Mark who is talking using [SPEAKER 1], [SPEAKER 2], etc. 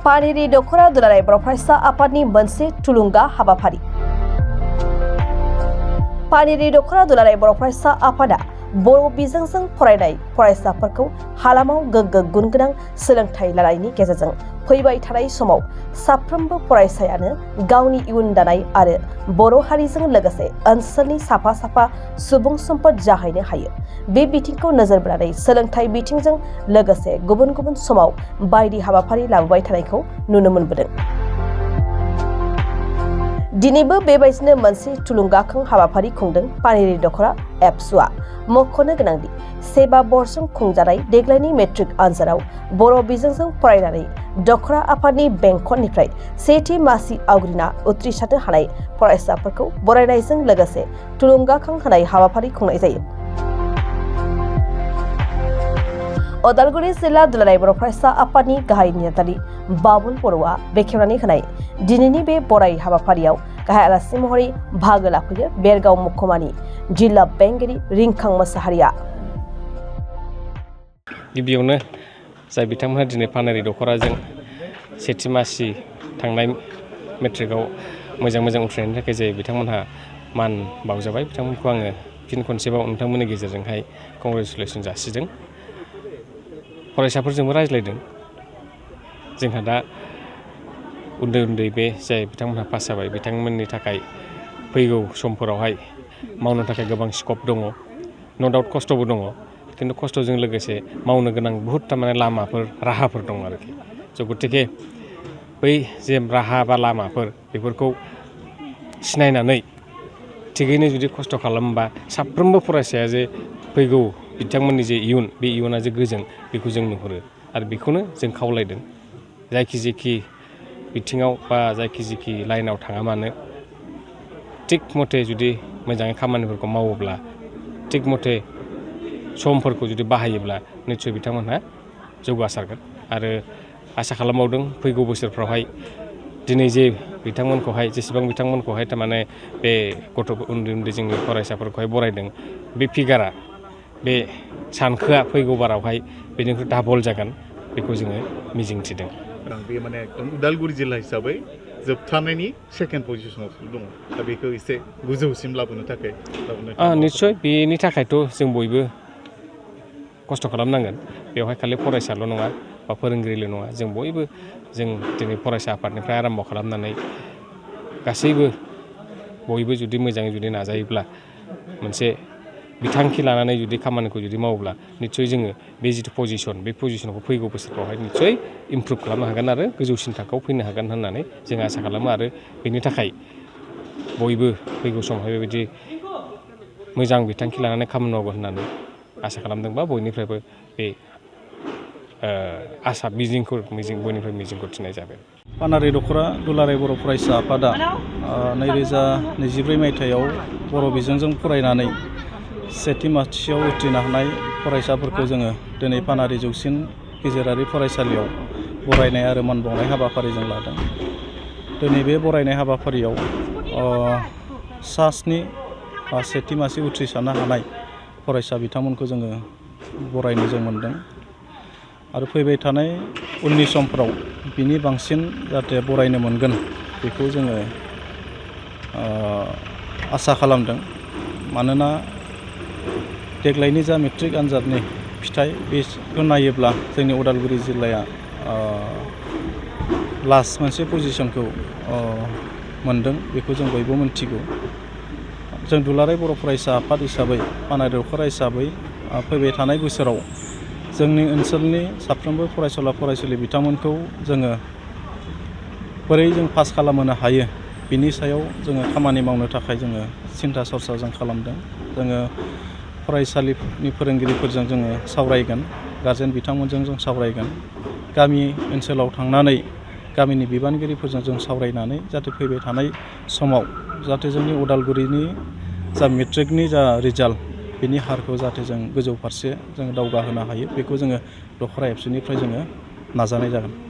[SPEAKER 1] पानेरि दख'र दुलाराय बर' फरायसा आफादनि मोनसे थुलुंगा हाबाफारि। पानेरि दख'र दुलाराय बर' फरायसा आफादा बर' बिजोंजों फरायनाय फरायसाफोरखौ हालामाव गोग्गो गुन गोनां सोलोंथाइ लानायनि गेजेरजों फैबाय थानाय समाव साफ्रोमबो फरायसायानो गावनि इयुन दानाय आरो बर' हारिजों लोगोसे ओनसोलनि साफा साफा सुबुं सम्पद जाहैनो हायो। बे बिथिंखौ नोजोर बोनानै सोलोंथाइ बिथिंजों लोगोसे गुबुन गुबुन समाव बायदि हाबाफारि लाबोबाय थानायखौ नुनो मोनबोदों। दिनैबो बेबायदिनो मोनसे थुलुंगाखां हाबाफारि खुंदों पानेरि दख'र एबसुआ। मख'नो गोनांदि 7 बर्षजों खुंजानाय देग्लायनि मेट्रिक आनजादाव बर' बिजोंजों फरायनानै दख'र आफादनि बेंखननिफ्राय सेथि मासि आवग्रिना उथ्रिसारनो हानाय फरायसाफोरखौ बरायनायजों लोगोसे थुलुंगाखां होनाय हाबाफारि खुंनाय जायो। उदालगुरि जिल्ला दुलाराय बर' फरायसा आफादनि गाहाय नेहाथारि बाबुल बर'आ बेखेवनानै होनाय दिनैनि बे बराय हाबाफारियाव गाहाय आलासि महरै बाहागो लाफैयो बेरगाव महकुमानि जिल्ला बेंगिरि रिंखां मोसाहारिया।
[SPEAKER 2] गिबियावनो जाय बिथांमोनहा दिनै पानेरि दख'राजों सेथि मासि थांनाय मेट्रिकआव मोजां उथ्रिनायनि थाखाय जाय बिथांमोनहा मान बावजाबाय, बिथांमोनखौ आङो फिन खनसेबाव नोंथांमोननि गेजेरजोंहाय कंग्रेचुलेसन जासिदों। फरायसाफोरजोंबो रायज्लायदों। जोंहा दा उन्दै बे जाय बिथांमोनहा पास जाबाय बिथांमोननि थाखाय फैगौ समफोरावहाय मावनो थाखाय गोबां स्कप दङ। न' डाउट खस्थ'बो दङ, खिन्थु खस्थ'जों लोगोसे मावनो गोनां बहुद थारमाने लामाफोर राहाफोर दं आरोखि। स' गतिके बै जे राहा बा लामाफोर बेफोरखौ सिनायनानै थिगैनो जुदि खस्थ' खालामोबा साफ्रोमबो फरायसाया जे फैगौ बिथांमोननि जे इयुन, बे इयुना जे गोजों बेखौ जों नुहुरो आरो बेखौनो जों खावलायदों। जायखि बिथिङाव बा जायखि लाइनाव थाङा मानो थिग मथे जुदि मोजाङै खामानिफोरखौ मावोब्ला, थिग मथे समफोरखौ जुदि बाहायोब्ला निस्सय बिथांमोनहा जौगासारगोन आरो आसा खालामबावदों फैगौ बोसोरफ्रावहाय दिनै जे बिथांमोनखौहाय जेसेबां बिथांमोनखौहाय थारमाने बे गथ' उन्दै जोंनि फरायसाफोरखौहाय बरायदों, बे फिगारा, बे सानखोआ फैगौ बारावहाय बेनिख्रुइ डाबल जागोन बेखौ जोङो मिजिंथिदों।
[SPEAKER 3] बे माने एकदम उदालगुरि जिल्ला हिसाबै जोबथारनायनि सेकेन्ड पजिसनाव दङ। दा बेखौ एसे गोजौसिम लाबोनो थाखाय
[SPEAKER 2] निस्सय बेनि थाखायथ' जों बयबो खस्थ' खालामनांगोन। बेवहाय खालि फरायसाल' नङा बा फोरोंगिरिल' नङा, जों बयबो दिनै फरायसा आफादनिफ्राय आराम्भ' खालामनानै गासैबो बयबो जुदि मोजाङै जुदि नाजायोब्ला मोनसे बिथांखि लानानै जुदि खामानिखौ जुदि मावोब्ला निस्सय जोङो बे जिथु पजिसन, बे पजिसनखौ फैगौ बोसोरफ्रावहाय निस्सय इमप्रुभ खालामनो हागोन आरो गोजौसिन थाखोआव फैनो हागोन होननानै जों आसा खालामो आरो बेनि थाखाय बयबो फैगौ समावहाय बेबायदि मोजां बिथांखि लानानै खामानि मावगोन होननानै आसा खालामदोंबा बयनिफ्रायबो बे आसा बयनिफ्राय मिजिंखौ थिनाय जाबाय।
[SPEAKER 4] पानेरि दख'र दुलाराय बर' फरायसा आफादा 2024 मायथाइयाव बर' बिजोंजों फरायनानै सेथि मासियाव उथ्रिनो हानाय फरायसाफोरखौ जोङो दिनै पानेरि जौसिन गेजेरारि फरायसालियाव बरायनाय आरो मान बावनाय हाबाफारिजों लादों। दिनै बे बरायनाय हाबाफारियाव 7 सेथि मासि उथ्रिसारनो हानाय फरायसा बिथांमोनखौ जोङो बरायनो जों मोन्दों आरो फैबाय थानाय उननि समफ्राव बिनि बांसिन जाहाथे बरायनो मोनगोन बेखौ जोङो आसा खालामदों। मानोना देग्लायनि जा मेट्रिक आनजादनि फिथाइ बेखौ नायोब्ला जोंनि उदालगुरि जिल्लाया लास्ट मोनसे पजिसनखौ मोनदों, बेखौ जों बयबो मिन्थिगौ। जों दुलाराय बर' फरायसा आफाद हिसाबै, पानेरि दख'र हिसाबै फैबाय थानाय बोसोराव जोंनि ओनसोलनि साफ्रोमबो फरायसुला बिथांमोनखौ जोङो बोरै जों पास खालामहोनो हायो बिनि सायाव जोङो खामानि मावनो थाखाय जोङो सिन्था सरसा जों खालामदों। जोङो फरायसालिनि फोरोंगिरिफोरजों जोङो सावरायगोन, गारजेन बिथांमोनजों जों सावरायगोन, गामि ओनसोलाव थांनानै गामिनि बिबानगिरिफोरजों जों सावरायनानै जाहाथे फैबाय थानाय समाव जाहाथे जोंनि उदालगुरिनि जा मेट्रिकनि जा रिजाल्ट बेनि हारखौ जाहाथे जों गोजौ फारसे जों दावगाहोनो हायो, बेखौ जोङो दख'र एबसुनिफ्राय जोङो नाजानाय जागोन।